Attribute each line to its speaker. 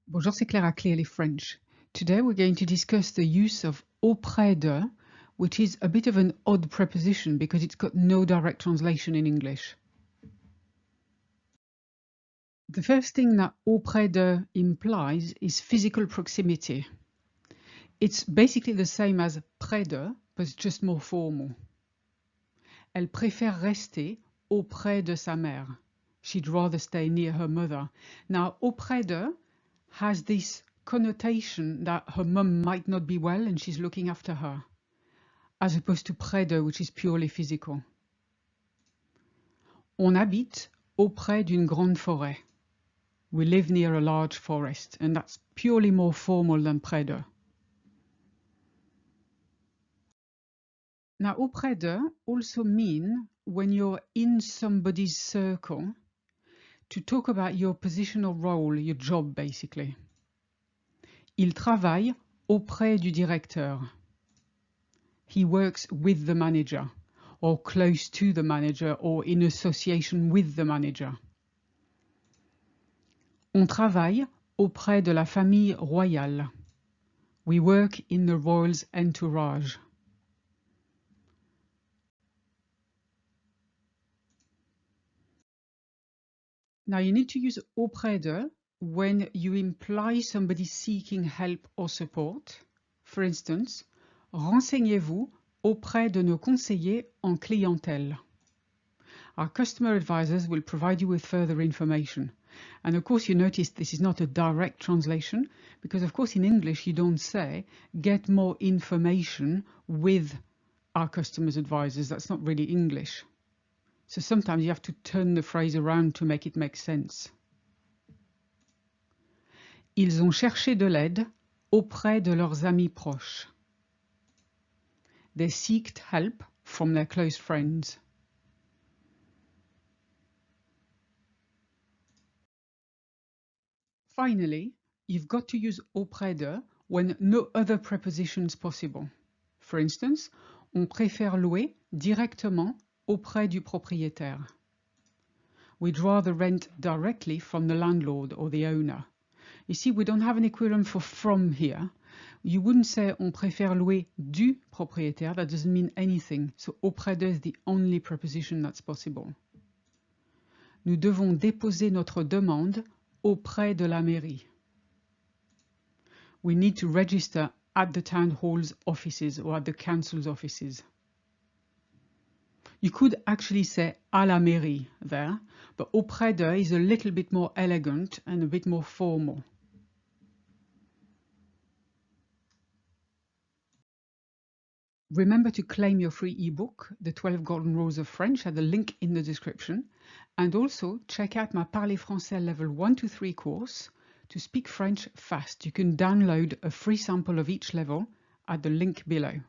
Speaker 1: Bonjour, c'est Claire at Clearly French. Today we're going to discuss the use of auprès de, which is a bit of an odd preposition because it's got no direct translation in English. The first thing that auprès de implies is physical proximity. It's basically the same as près de, but it's just more formal. Elle préfère rester auprès de sa mère. She'd rather stay near her mother. Now, auprès de has this connotation that her mum might not be well and she's looking after her, as opposed to près de, which is purely physical. On habite auprès d'une grande forêt. We live near a large forest, and that's purely more formal than près de. Now, auprès de also mean when you're in somebody's circle to talk about your position or role, your job basically. Il travaille auprès du directeur. He works with the manager, or close to the manager, or in association with the manager. On travaille auprès de la famille royale. We work in the royal's entourage. Now you need to use auprès de when you imply somebody seeking help or support. For instance, renseignez-vous auprès de nos conseillers en clientèle. Our customer advisors will provide you with further information. And of course you notice this is not a direct translation because of course in English you don't say get more information with our customers advisors. That's not really English. So sometimes you have to turn the phrase around to make it make sense. Ils ont cherché de l'aide auprès de leurs amis proches. They sought help from their close friends. Finally, you've got to use auprès de when no other preposition is possible. For instance, on préfère louer directement auprès du propriétaire. We'd rather rent directly from the landlord or the owner. You see, we don't have an equivalent for from here. You wouldn't say on préfère louer du propriétaire. That doesn't mean anything. So auprès de is the only preposition that's possible. Nous devons déposer notre demande auprès de la mairie. We need to register at the town hall's offices or at the council's offices. You could actually say à la mairie there, but auprès de is a little bit more elegant and a bit more formal. Remember to claim your free ebook, The 12 Golden Rules of French, at the link in the description. And also check out my Parler Français Level 1 to 3 course to speak French fast. You can download a free sample of each level at the link below.